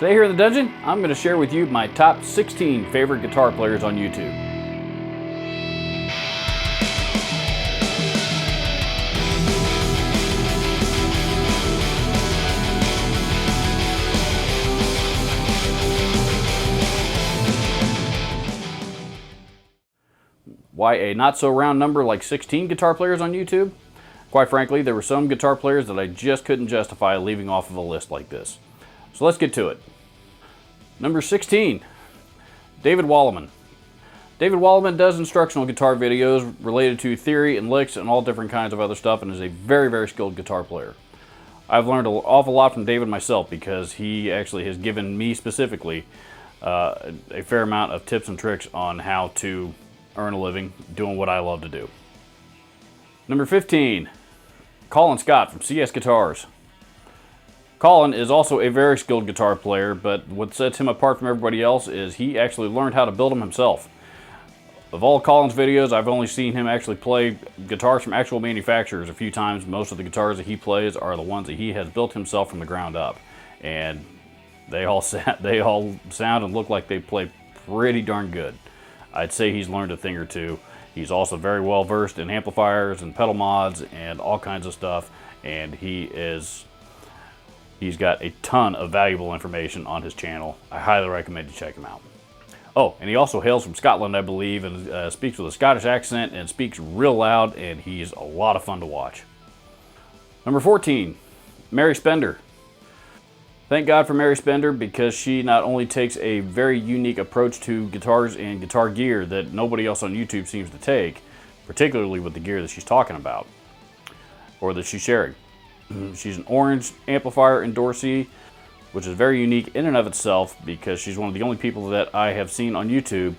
Today here in the dungeon, I'm going to share with you my top 16 favorite guitar players on YouTube. Why a not so round number like 16 guitar players on YouTube? Quite frankly, there were some guitar players that I just couldn't justify leaving off of a list like this. So let's get to it. Number 16, David Wallimann. David Wallimann does instructional guitar videos related to theory and licks and all different kinds of other stuff, and is a very, very skilled guitar player. I've learned an awful lot from David myself because he actually has given me specifically a fair amount of tips and tricks on how to earn a living doing what I love to do. Number 15, Colin Scott from CS Guitars. Colin is also a very skilled guitar player, but what sets him apart from everybody else is he actually learned how to build them himself. Of all Colin's videos, I've only seen him actually play guitars from actual manufacturers a few times. Most of the guitars that he plays are the ones that he has built himself from the ground up. And they all sound and look like they play pretty darn good. I'd say he's learned a thing or two. He's also very well versed in amplifiers and pedal mods and all kinds of stuff. And he's got a ton of valuable information on his channel. I highly recommend you check him out. Oh, and he also hails from Scotland, I believe, and speaks with a Scottish accent and speaks real loud, and he's a lot of fun to watch. Number 14, Mary Spender. Thank God for Mary Spender because she not only takes a very unique approach to guitars and guitar gear that nobody else on YouTube seems to take, particularly with the gear that she's talking about, or that she's sharing. She's an orange amplifier endorsee, which is very unique in and of itself because she's one of the only people that I have seen on YouTube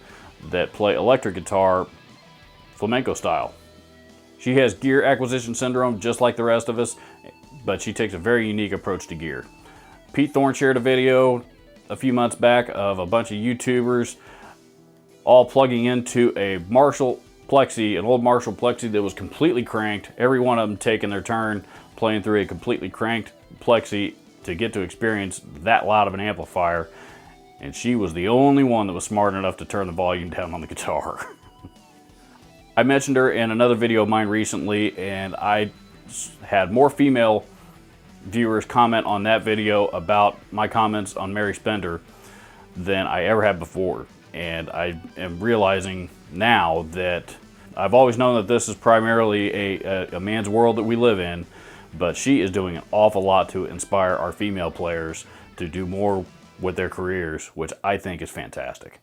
that play electric guitar flamenco style. She has gear acquisition syndrome just like the rest of us, but she takes a very unique approach to gear. Pete Thorn shared a video a few months back of a bunch of YouTubers all plugging into a Marshall Plexi, an old Marshall Plexi that was completely cranked, every one of them taking their turn playing through a completely cranked Plexi to get to experience that loud of an amplifier, and she was the only one that was smart enough to turn the volume down on the guitar. I mentioned her in another video of mine recently, and I had more female viewers comment on that video about my comments on Mary Spender than I ever had before, and I am realizing now that I've always known that this is primarily a man's world that we live in, but she is doing an awful lot to inspire our female players to do more with their careers, which I think is fantastic.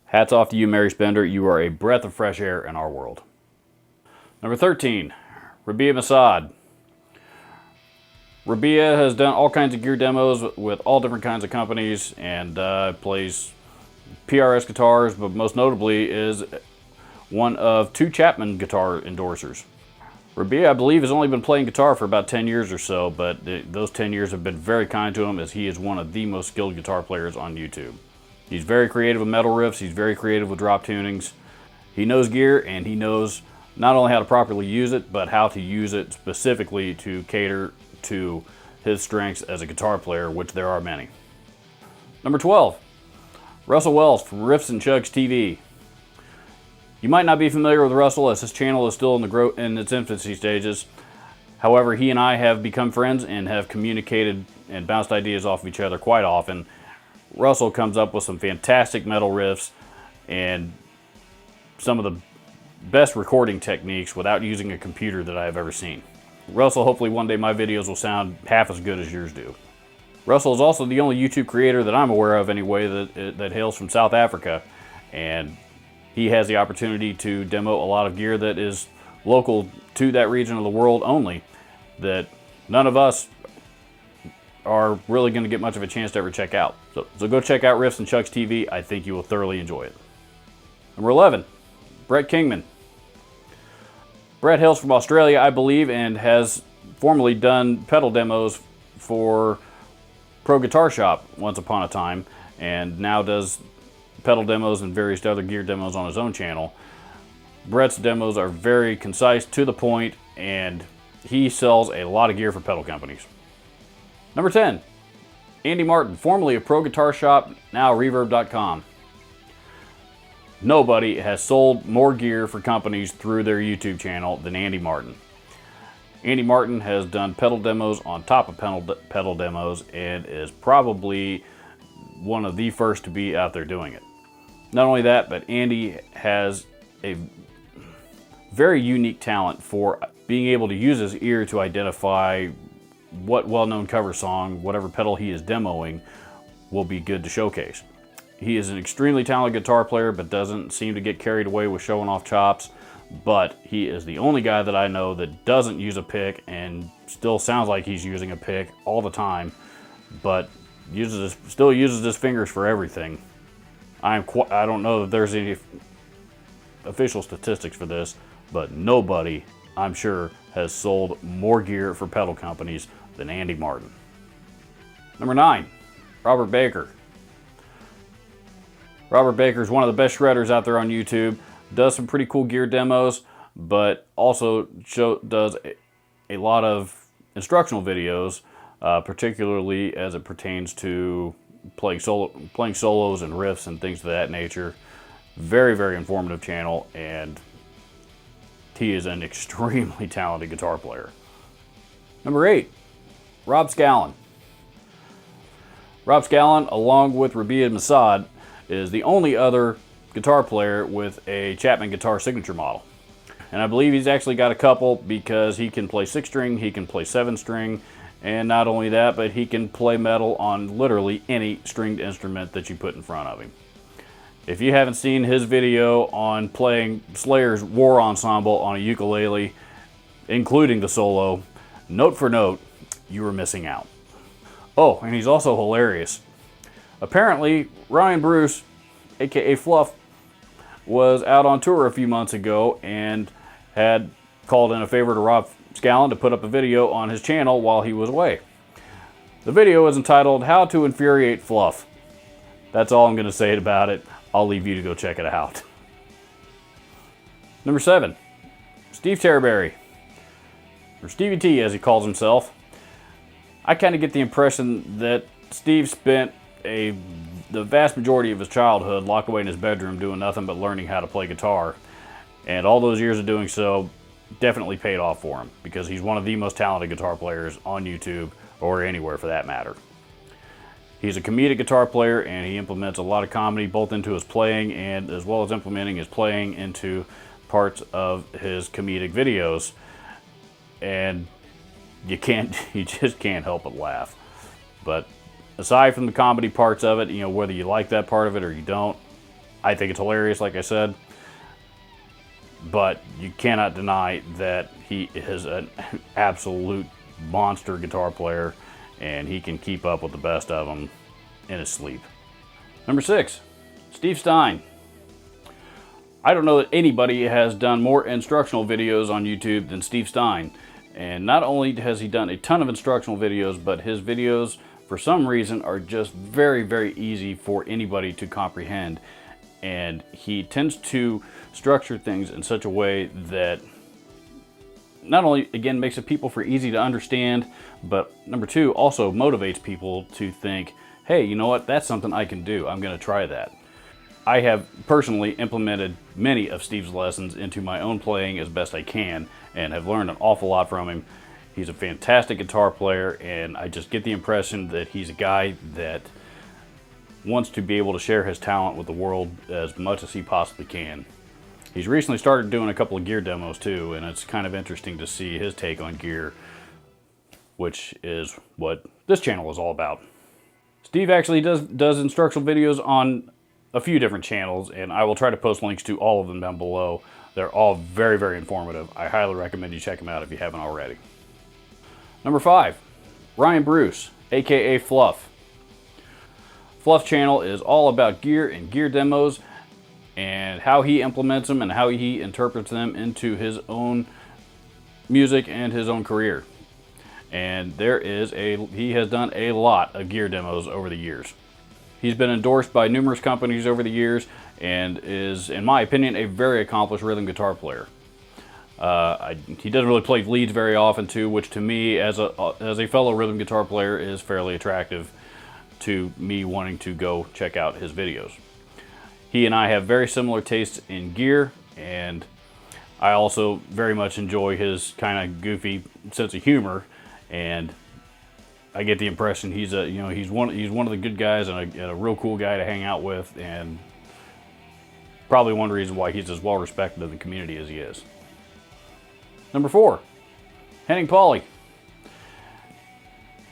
Hats off to you, Mary Spender. You are a breath of fresh air in our world. Number 13, Rabea Massaad. Rabea has done all kinds of gear demos with all different kinds of companies and plays PRS guitars, but most notably is one of 2 Chapman guitar endorsers. Rabea, I believe, has only been playing guitar for about 10 years or so, but those 10 years have been very kind to him as he is one of the most skilled guitar players on YouTube. He's very creative with metal riffs, he's very creative with drop tunings. He knows gear and he knows not only how to properly use it, but how to use it specifically to cater to his strengths as a guitar player, which there are many. Number 12, Russell Wells from Riffs and Chugs TV. You might not be familiar with Russell as his channel is still in its infancy stages. However, he and I have become friends and have communicated and bounced ideas off of each other quite often. Russell comes up with some fantastic metal riffs and some of the best recording techniques without using a computer that I have ever seen. Russell, hopefully one day my videos will sound half as good as yours do. Russell is also the only YouTube creator that I'm aware of anyway that hails from South Africa, and he has the opportunity to demo a lot of gear that is local to that region of the world only, that none of us are really going to get much of a chance to ever check out. So go check out Riffs and Chugs TV. I think you will thoroughly enjoy it. Number 11, Brett Kingman. Brett hails from Australia, I believe, and has formerly done pedal demos for Pro Guitar Shop once upon a time, and now does pedal demos and various other gear demos on his own channel. Brett's demos are very concise, to the point, and he sells a lot of gear for pedal companies. Number 10, Andy Martin, formerly of Pro Guitar Shop, now Reverb.com. Nobody has sold more gear for companies through their YouTube channel than Andy Martin. Andy Martin has done pedal demos on top of pedal demos and is probably one of the first to be out there doing it. Not only that, but Andy has a very unique talent for being able to use his ear to identify what well-known cover song, whatever pedal he is demoing, will be good to showcase. He is an extremely talented guitar player, but doesn't seem to get carried away with showing off chops. But he is the only guy that I know that doesn't use a pick and still sounds like he's using a pick all the time, but still uses his fingers for everything. I don't know that there's any official statistics for this, but nobody, I'm sure, has sold more gear for pedal companies than Andy Martin. Number 9, Robert Baker. Robert Baker is one of the best shredders out there on YouTube. Does some pretty cool gear demos, but also does a lot of instructional videos, particularly as it pertains to playing solos and riffs and things of that nature. Very, very informative channel, and he is an extremely talented guitar player. Number 8, Rob Scallon. Rob Scallon, along with Rabea Massaad, is the only other guitar player with a Chapman guitar signature model. And I believe he's actually got a couple because he can play 6-string, he can play 7-string, and not only that, but he can play metal on literally any stringed instrument that you put in front of him. If you haven't seen his video on playing Slayer's War Ensemble on a ukulele, including the solo, note for note, you were missing out. Oh, and he's also hilarious. Apparently, Ryan Bruce, aka Fluff, was out on tour a few months ago and had called in a favor to Rob Scallon to put up a video on his channel while he was away. The video is entitled How to Infuriate Fluff. That's all I'm going to say about it. I'll leave you to go check it out. Number 7, Steve Terreberry, or Stevie T as he calls himself. I kind of get the impression that Steve spent the vast majority of his childhood locked away in his bedroom doing nothing but learning how to play guitar. And all those years of doing so definitely paid off for him, because he's one of the most talented guitar players on YouTube, or anywhere for that matter. He's a comedic guitar player, and he implements a lot of comedy both into his playing and as well as implementing his playing into parts of his comedic videos. And you just can't help but laugh. But aside from the comedy parts of it, whether you like that part of it or you don't, I think it's hilarious, like I said. But you cannot deny that he is an absolute monster guitar player, and he can keep up with the best of them in his sleep. Number 6, Steve Stine. I don't know that anybody has done more instructional videos on YouTube than Steve Stine. And not only has he done a ton of instructional videos, but his videos, for some reason, are just very, very easy for anybody to comprehend. And he tends to structure things in such a way that not only, again, makes it for easy to understand, but number 2, also motivates people to think, hey, you know what, that's something I can do. I'm going to try that. I have personally implemented many of Steve's lessons into my own playing as best I can, and have learned an awful lot from him. He's a fantastic guitar player, and I just get the impression that he's a guy that wants to be able to share his talent with the world as much as he possibly can. He's recently started doing a couple of gear demos too, and it's kind of interesting to see his take on gear, which is what this channel is all about. Steve actually does instructional videos on a few different channels, and I will try to post links to all of them down below. They're all very, very informative. I highly recommend you check them out if you haven't already. Number 5, Ryan Bruce, aka Fluff. Fluff channel is all about gear and gear demos and how he implements them and how he interprets them into his own music and his own career. And he has done a lot of gear demos over the years. He's been endorsed by numerous companies over the years and is, in my opinion, a very accomplished rhythm guitar player. He doesn't really play leads very often too, which to me, as a fellow rhythm guitar player, is fairly attractive. to me wanting to go check out his videos. He and I have very similar tastes in gear, and I also very much enjoy his kind of goofy sense of humor, and I get the impression he's one of the good guys and a real cool guy to hang out with, and probably one reason why he's as well respected in the community as he is. Number 4, Henning Pauly.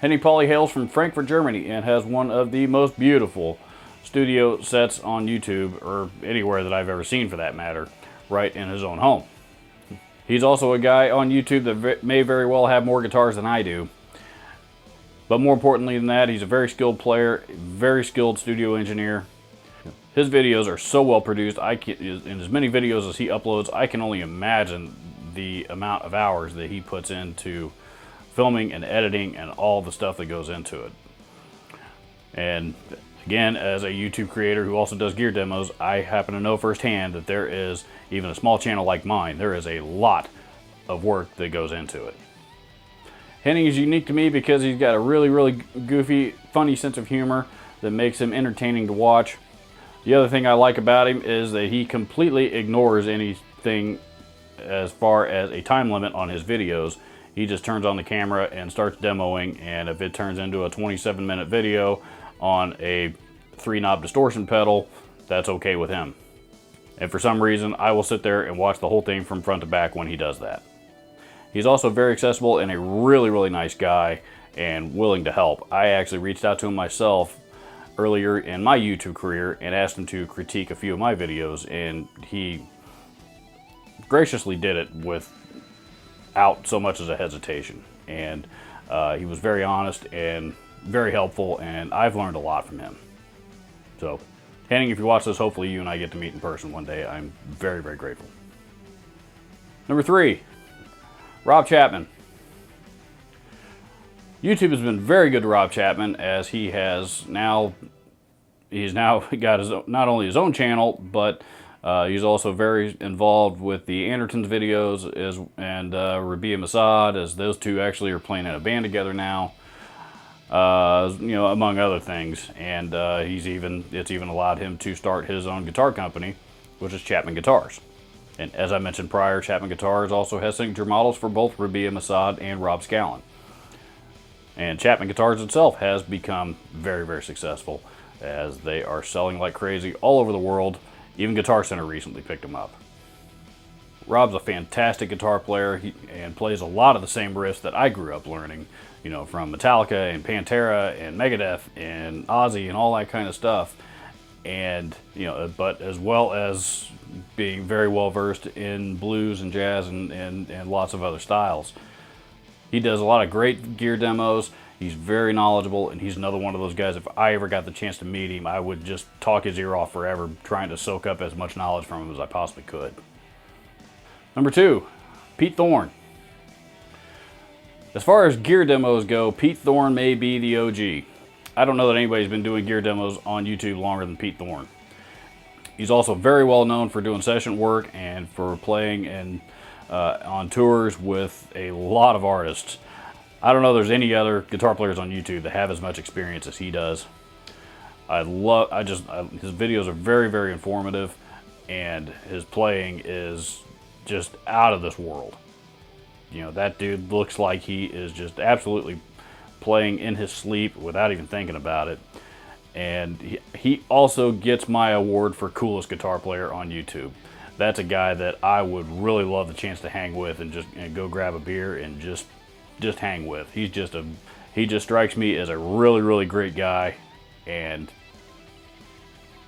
Henning Pauly hails from Frankfurt, Germany, and has one of the most beautiful studio sets on YouTube, or anywhere that I've ever seen for that matter, right in his own home. He's also a guy on YouTube that may very well have more guitars than I do. But more importantly than that, he's a very skilled player, very skilled studio engineer. His videos are so well produced, in as many videos as he uploads, I can only imagine the amount of hours that he puts into filming and editing and all the stuff that goes into it. And again, as a YouTube creator who also does gear demos, I happen to know firsthand that there is, even a small channel like mine, there is a lot of work that goes into it. Henning is unique to me because he's got a really goofy, funny sense of humor that makes him entertaining to watch. The other thing I like about him is that he completely ignores anything as far as a time limit on his videos. He just turns on the camera and starts demoing, and if it turns into a 27-minute video on a 3-knob distortion pedal, that's okay with him. And for some reason, I will sit there and watch the whole thing from front to back when he does that. He's also very accessible and a really nice guy and willing to help. I actually reached out to him myself earlier in my YouTube career and asked him to critique a few of my videos, and he graciously did it without so much as a hesitation. And he was very honest and very helpful, and I've learned a lot from him. So, Henning, if you watch this, hopefully you and I get to meet in person one day. I'm very grateful. Number 3, Rob Chapman. YouTube has been very good to Rob Chapman, as he's now got not only his own channel, but he's also very involved with the Andertons videos and Rabea Massaad, as those two actually are playing in a band together now. Among other things, and it's even allowed him to start his own guitar company, which is Chapman Guitars. And as I mentioned prior, Chapman Guitars also has signature models for both Rabea Massaad and Rob Scallon. And Chapman Guitars itself has become very successful, as they are selling like crazy all over the world. Even Guitar Center recently picked them up. Rob's a fantastic guitar player and plays a lot of the same riffs that I grew up learning, from Metallica and Pantera and Megadeth and Ozzy and all that kind of stuff. And, but as well as being very well versed in blues and jazz and lots of other styles. He does a lot of great gear demos. He's very knowledgeable, and he's another one of those guys, if I ever got the chance to meet him, I would just talk his ear off forever, trying to soak up as much knowledge from him as I possibly could. Number 2, Pete Thorn. As far as gear demos go, Pete Thorn may be the OG. I don't know that anybody's been doing gear demos on YouTube longer than Pete Thorn. He's also very well known for doing session work and for playing on tours with a lot of artists. I don't know there's any other guitar players on YouTube that have as much experience as he does. His videos are very informative, and his playing is just out of this world. That dude looks like he is just absolutely playing in his sleep without even thinking about it. And he also gets my award for coolest guitar player on YouTube. That's a guy that I would really love the chance to hang with and go grab a beer and just hang with. He just strikes me as a really great guy, and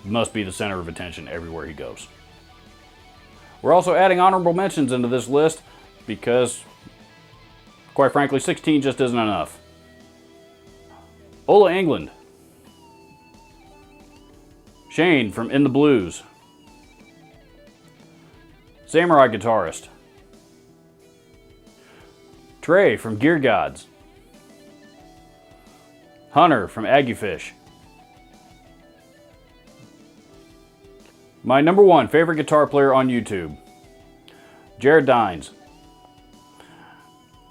must be the center of attention everywhere he goes. We're also adding honorable mentions into this list because, quite frankly, 16 just isn't enough. Ola Englund. Shane from In the Blues. Samuraiguitarist. Trey from Gear Gods. Hunter from Agufish. My number 1 favorite guitar player on YouTube, Jared Dines.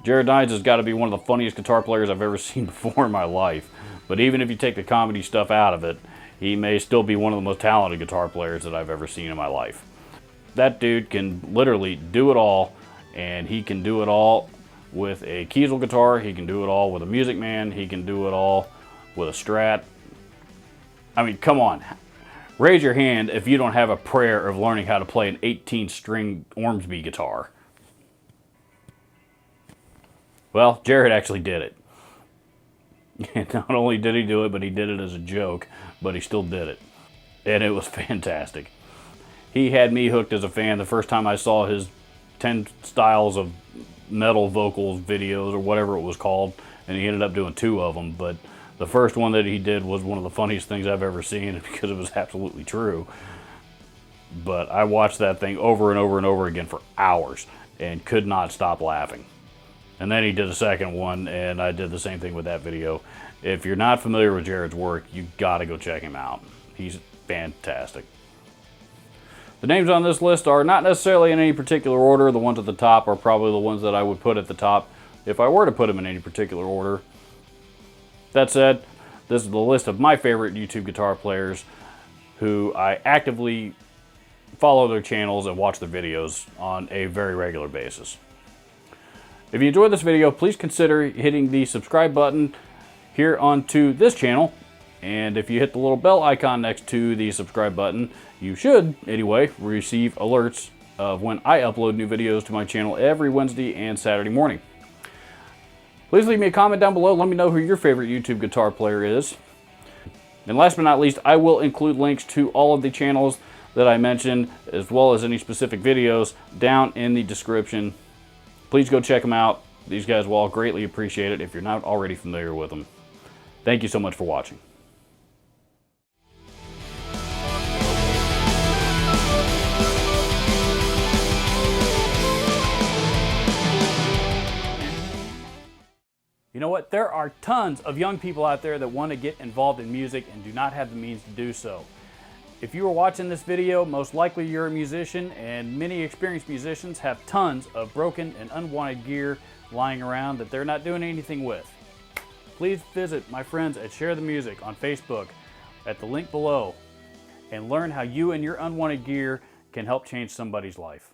Jared Dines has got to be one of the funniest guitar players I've ever seen before in my life. But even if you take the comedy stuff out of it, he may still be one of the most talented guitar players that I've ever seen in my life. That dude can literally do it all, and he can do it all with a Kiesel guitar, he can do it all with a Music Man, he can do it all with a Strat. I mean, come on. Raise your hand if you don't have a prayer of learning how to play an 18-string Ormsby guitar. Well, Jared actually did it. And not only did he do it, but he did it as a joke, but he still did it. And it was fantastic. He had me hooked as a fan the first time I saw his 10 styles of metal vocals videos or whatever it was called, and he ended up doing 2 of them, but the first one that he did was one of the funniest things I've ever seen because it was absolutely true. But I watched that thing over and over and over again for hours and could not stop laughing. And then he did a second one, and I did the same thing with that video. If you're not familiar with Jared's work, you gotta go check him out. He's fantastic. The names on this list are not necessarily in any particular order. The ones at the top are probably the ones that I would put at the top if I were to put them in any particular order. That said, this is the list of my favorite YouTube guitar players who I actively follow their channels and watch their videos on a very regular basis. If you enjoyed this video, please consider hitting the subscribe button here onto this channel. And if you hit the little bell icon next to the subscribe button, you should, anyway, receive alerts of when I upload new videos to my channel every Wednesday and Saturday morning. Please leave me a comment down below. Let me know who your favorite YouTube guitar player is. And last but not least, I will include links to all of the channels that I mentioned, as well as any specific videos, down in the description. Please go check them out. These guys will all greatly appreciate it if you're not already familiar with them. Thank you so much for watching. You know what? There are tons of young people out there that want to get involved in music and do not have the means to do so. If you are watching this video, most likely you're a musician, and many experienced musicians have tons of broken and unwanted gear lying around that they're not doing anything with. Please visit my friends at Share the Music on Facebook at the link below and learn how you and your unwanted gear can help change somebody's life.